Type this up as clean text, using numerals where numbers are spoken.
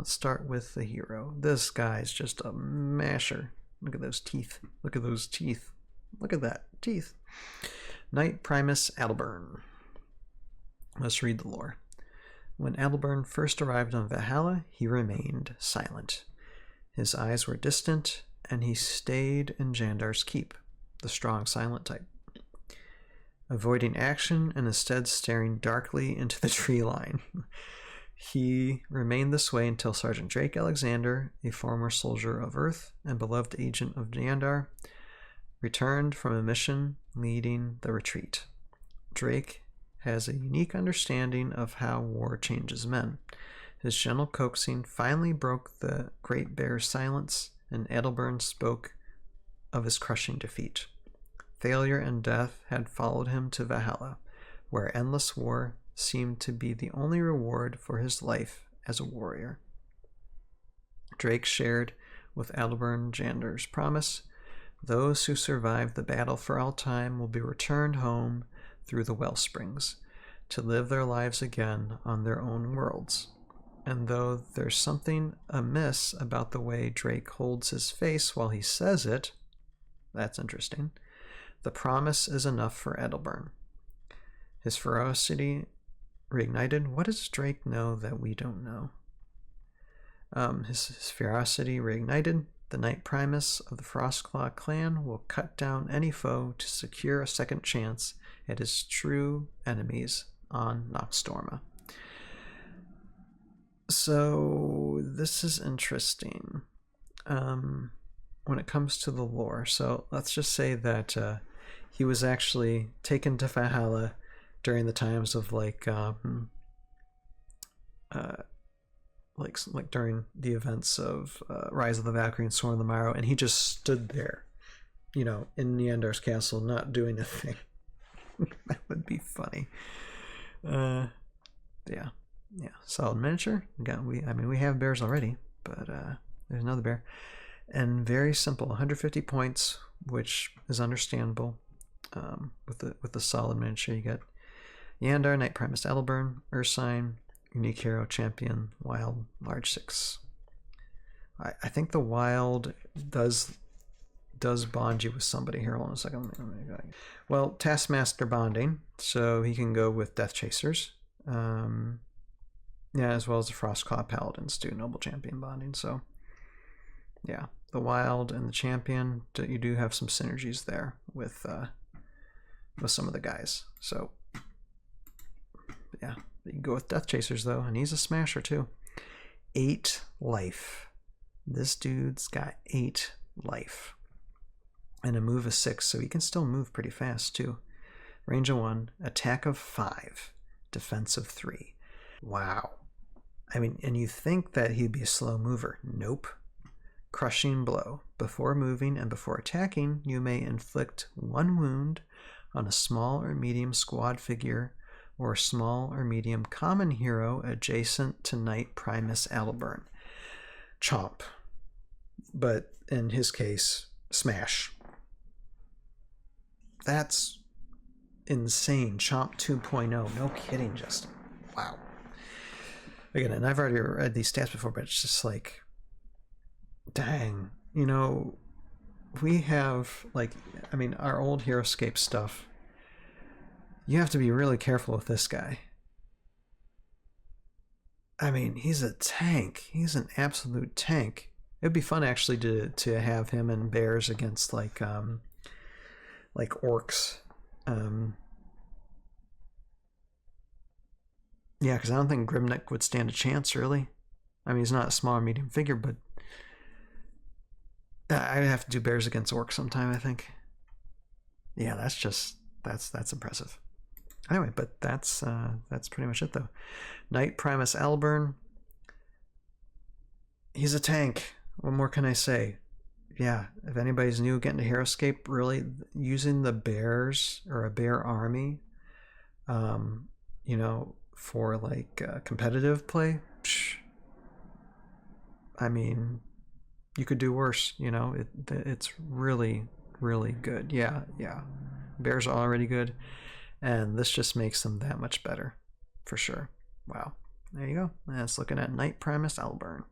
Let's start with the hero. This guy's just a masher. Look at those teeth. Look at those teeth. Look at that. Teeth. Knight Primus Adelbern. Let's read the lore. When Adelbern first arrived on Valhalla, he remained silent. His eyes were distant, and he stayed in Jandar's keep, the strong silent type, avoiding action and instead staring darkly into the tree line. He remained this way until Sergeant Drake Alexander, a former soldier of Earth and beloved agent of Jandar, returned from a mission leading the retreat. Drake has a unique understanding of how war changes men. His gentle coaxing finally broke the Great Bear's silence, and Adelbern spoke of his crushing defeat. Failure and death had followed him to Valhalla, where endless war seemed to be the only reward for his life as a warrior. Drake shared with Adelbern Jandar's promise: those who survive the battle for all time will be returned home through the wellsprings to live their lives again on their own worlds. And though there's something amiss about the way Drake holds his face while he says it, that's interesting, the promise is enough for Adelbern. His ferocity reignited. What does Drake know that we don't know? His ferocity reignited. The Knight Primus of the Frostclaw clan will cut down any foe to secure a second chance at his true enemies on Noxtorma. So this is interesting when it comes to the lore. So let's just say that he was actually taken to Valhalla during the times of like during the events of Rise of the Valkyrie and Sword of the Morrow, and he just stood there, you know, in Neander's castle, not doing a thing. That would be funny. Yeah, solid miniature. We have bears already, but there's another bear, and very simple. 150 points, which is understandable. With the solid miniature, you get Yandar, Knight Primus Adelbern, Ursine, unique hero, champion, wild, large 6. I think the wild does bond you with somebody. Here, hold on a second. Well, Taskmaster bonding, so he can go with Death Chasers. Yeah, as well as the Frostclaw Paladins do Noble Champion bonding. So, yeah, the wild and the champion, you do have some synergies there with some of the guys. So, yeah, you can go with Death Chasers though, and he's a smasher too. 8 life. This dude's got 8 life. And a move of 6, so he can still move pretty fast too. Range of 1, attack of 5, defense of 3. Wow. I mean, and you think that he'd be a slow mover. Nope. Crushing blow. Before moving and before attacking, you may inflict 1 wound on a small or medium squad figure or a small or medium common hero adjacent to Knight Primus Adelbern. Chomp. But in his case, smash. That's insane. Chomp 2.0. No kidding, Justin. Wow. Again, and I've already read these stats before, but it's just like, dang. You know, we have, like, I mean, our old Heroscape stuff, you have to be really careful with this guy. I mean, he's a tank. He's an absolute tank. It'd be fun actually to have him and bears against like orcs. Yeah, because I don't think Grimneck would stand a chance, really. I mean, he's not a small or medium figure, but I'd have to do bears against orcs sometime, I think. Yeah, that's impressive. Anyway, but that's pretty much it, though. Knight Primus Adelbern. He's a tank. What more can I say? Yeah, if anybody's new getting to Heroscape, really using the bears or a bear army, you know, for like competitive play, I mean, you could do worse. You know, it's really, really good. Yeah. Bears are already good, and this just makes them that much better, for sure. Wow. There you go. That's looking at Knight Primus Adelbern.